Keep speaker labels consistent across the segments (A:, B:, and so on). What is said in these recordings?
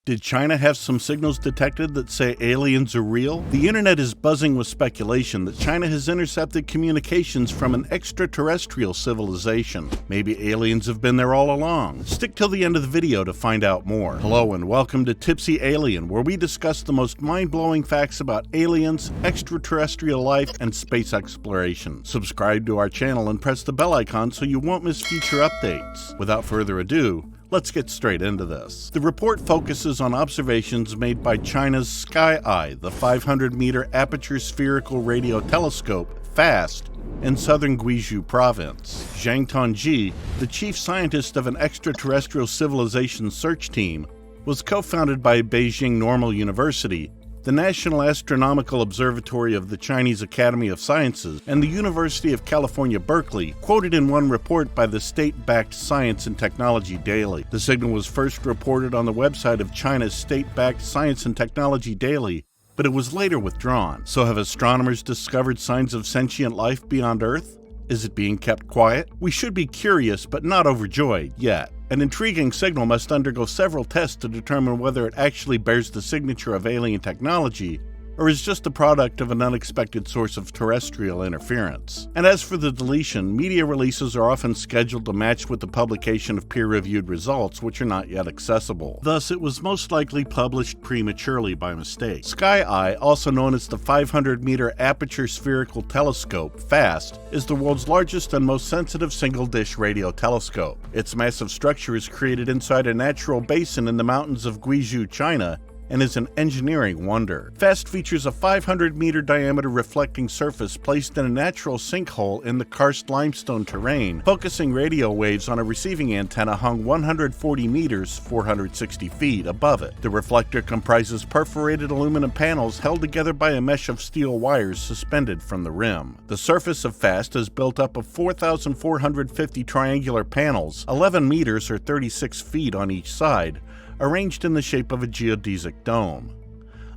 A: Did China have some signals detected that say aliens are real? The internet is buzzing with speculation that China has intercepted communications from an extraterrestrial civilization. Maybe aliens have been there all along. Stick till the end of the video to find out more. Hello and welcome to Tipsy Alien, where we discuss the most mind-blowing facts about aliens, extraterrestrial life, and space exploration. Subscribe to our channel and press the bell icon so you won't miss future updates. Without further ado, let's get straight into this. The report focuses on observations made by China's Sky Eye, the 500-meter aperture spherical radio telescope, FAST, in southern Guizhou province. Zhang Tongji, the chief scientist of an extraterrestrial civilization search team, was co-founded by Beijing Normal University, the National Astronomical Observatory of the Chinese Academy of Sciences, and the University of California, Berkeley, quoted in one report by the state-backed Science and Technology Daily. The signal was first reported on the website of China's state-backed Science and Technology Daily, but it was later withdrawn. So have astronomers discovered signs of sentient life beyond Earth? Is it being kept quiet? We should be curious, but not overjoyed yet. An intriguing signal must undergo several tests to determine whether it actually bears the signature of alien technology or is just the product of an unexpected source of terrestrial interference. And as for the deletion, media releases are often scheduled to match with the publication of peer-reviewed results, which are not yet accessible. Thus, it was most likely published prematurely by mistake. Sky Eye, also known as the 500-meter aperture spherical telescope, FAST, is the world's largest and most sensitive single-dish radio telescope. Its massive structure is created inside a natural basin in the mountains of Guizhou, China, and is an engineering wonder. FAST features a 500-meter diameter reflecting surface placed in a natural sinkhole in the karst limestone terrain, focusing radio waves on a receiving antenna hung 140 meters, 460 feet, above it. The reflector comprises perforated aluminum panels held together by a mesh of steel wires suspended from the rim. The surface of FAST is built up of 4,450 triangular panels, 11 meters or 36 feet on each side, arranged in the shape of a geodesic dome.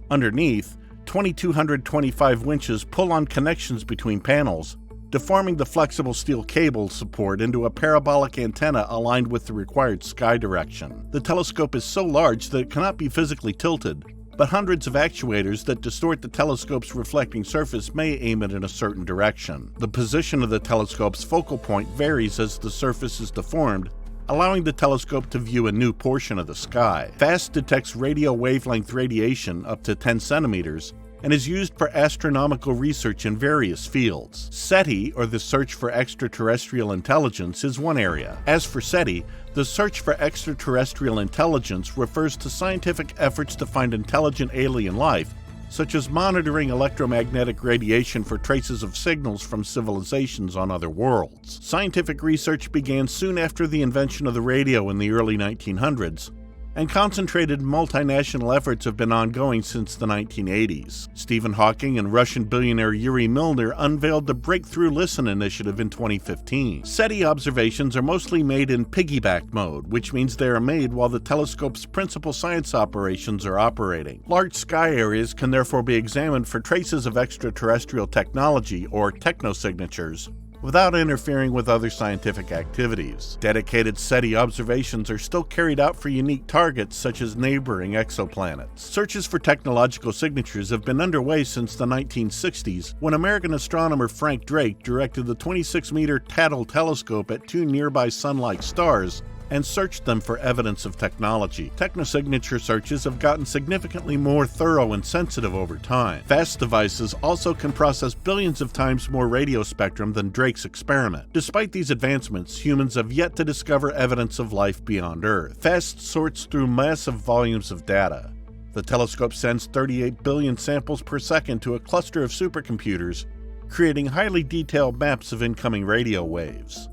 A: Underneath, 2,225 winches pull on connections between panels, deforming the flexible steel cable support into a parabolic antenna aligned with the required sky direction. The telescope is so large that it cannot be physically tilted, but hundreds of actuators that distort the telescope's reflecting surface may aim it in a certain direction. The position of the telescope's focal point varies as the surface is deformed, allowing the telescope to view a new portion of the sky. FAST detects radio wavelength radiation up to 10 centimeters and is used for astronomical research in various fields. SETI, or the search for extraterrestrial intelligence, is one area. As for SETI, the search for extraterrestrial intelligence refers to scientific efforts to find intelligent alien life, such as monitoring electromagnetic radiation for traces of signals from civilizations on other worlds. Scientific research began soon after the invention of the radio in the early 1900s, and concentrated multinational efforts have been ongoing since the 1980s. Stephen Hawking and Russian billionaire Yuri Milner unveiled the Breakthrough Listen initiative in 2015. SETI observations are mostly made in piggyback mode, which means they are made while the telescope's principal science operations are operating. Large sky areas can therefore be examined for traces of extraterrestrial technology, or technosignatures, without interfering with other scientific activities. Dedicated SETI observations are still carried out for unique targets such as neighboring exoplanets. Searches for technological signatures have been underway since the 1960s, when American astronomer Frank Drake directed the 26-meter Tattle telescope at two nearby sun-like stars and searched them for evidence of technology. Technosignature searches have gotten significantly more thorough and sensitive over time. FAST devices also can process billions of times more radio spectrum than Drake's experiment. Despite these advancements, humans have yet to discover evidence of life beyond Earth. FAST sorts through massive volumes of data. The telescope sends 38 billion samples per second to a cluster of supercomputers, creating highly detailed maps of incoming radio waves.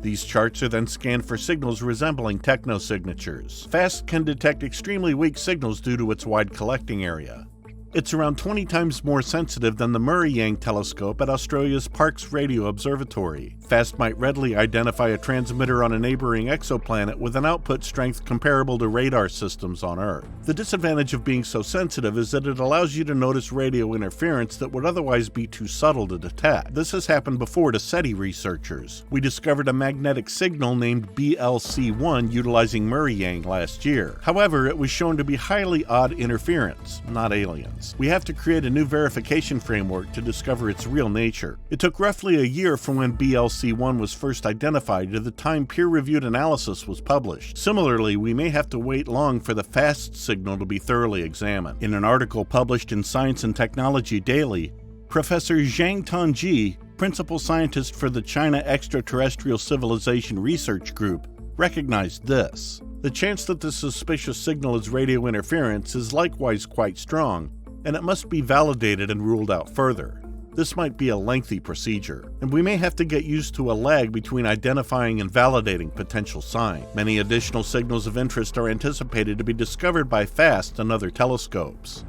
A: These charts are then scanned for signals resembling technosignatures. FAST can detect extremely weak signals due to its wide collecting area. It's around 20 times more sensitive than the Murray telescope at Australia's Parkes Radio Observatory. FAST might readily identify a transmitter on a neighboring exoplanet with an output strength comparable to radar systems on Earth. The disadvantage of being so sensitive is that it allows you to notice radio interference that would otherwise be too subtle to detect. This has happened before to SETI researchers. We discovered a magnetic signal named BLC1 utilizing Murray last year. However, it was shown to be highly odd interference, not aliens. We have to create a new verification framework to discover its real nature. It took roughly a year from when BLC1 was first identified to the time peer-reviewed analysis was published. Similarly, we may have to wait long for the FAST signal to be thoroughly examined. In an article published in Science and Technology Daily, Professor Zhang Tongji, principal scientist for the China Extra-Terrestrial Civilization Research Group, recognized this. The chance that the suspicious signal is radio interference is likewise quite strong, and it must be validated and ruled out further. This might be a lengthy procedure, and we may have to get used to a lag between identifying and validating potential signs. Many additional signals of interest are anticipated to be discovered by FAST and other telescopes.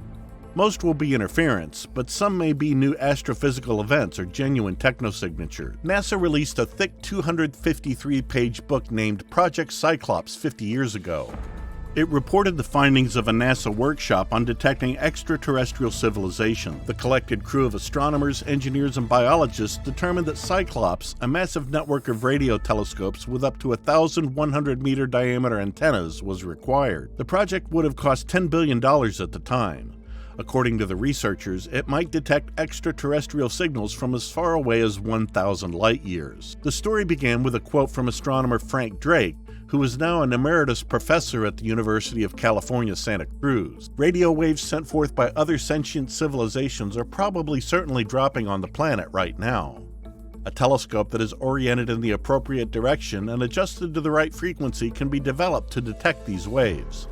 A: Most will be interference, but some may be new astrophysical events or genuine technosignature. NASA released a thick 253-page book named Project Cyclops 50 years ago. It reported the findings of a NASA workshop on detecting extraterrestrial civilization. The collected crew of astronomers, engineers, and biologists determined that Cyclops, a massive network of radio telescopes with up to 1,100-meter diameter antennas, was required. The project would have cost $10 billion at the time. According to the researchers, it might detect extraterrestrial signals from as far away as 1,000 light-years. The story began with a quote from astronomer Frank Drake, who is now an emeritus professor at the University of California, Santa Cruz. Radio waves sent forth by other sentient civilizations are probably certainly dropping on the planet right now. A telescope that is oriented in the appropriate direction and adjusted to the right frequency can be developed to detect these waves.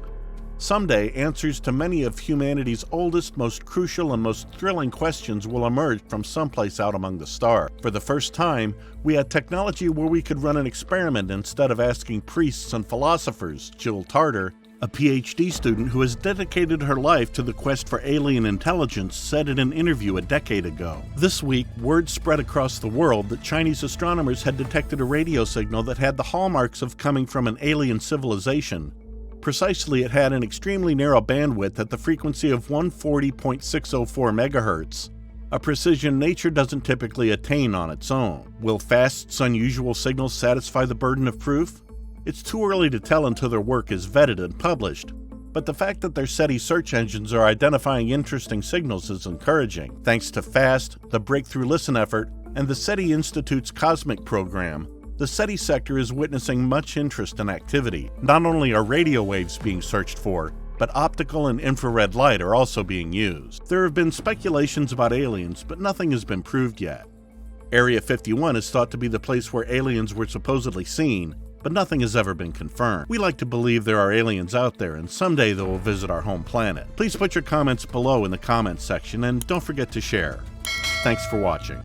A: Someday, answers to many of humanity's oldest, most crucial, and most thrilling questions will emerge from someplace out among the stars. For the first time, we had technology where we could run an experiment instead of asking priests and philosophers. Jill Tarter, a PhD student who has dedicated her life to the quest for alien intelligence, said in an interview a decade ago. This week, word spread across the world that Chinese astronomers had detected a radio signal that had the hallmarks of coming from an alien civilization. Precisely, it had an extremely narrow bandwidth at the frequency of 140.604 MHz, a precision nature doesn't typically attain on its own. Will FAST's unusual signals satisfy the burden of proof? It's too early to tell until their work is vetted and published, but the fact that their SETI search engines are identifying interesting signals is encouraging. Thanks to FAST, the Breakthrough Listen effort, and the SETI Institute's COSMIC program, the SETI sector is witnessing much interest and activity. Not only are radio waves being searched for, but optical and infrared light are also being used. There have been speculations about aliens, but nothing has been proved yet. Area 51 is thought to be the place where aliens were supposedly seen, but nothing has ever been confirmed. We like to believe there are aliens out there, and someday they will visit our home planet. Please put your comments below in the comments section, and don't forget to share. Thanks for watching.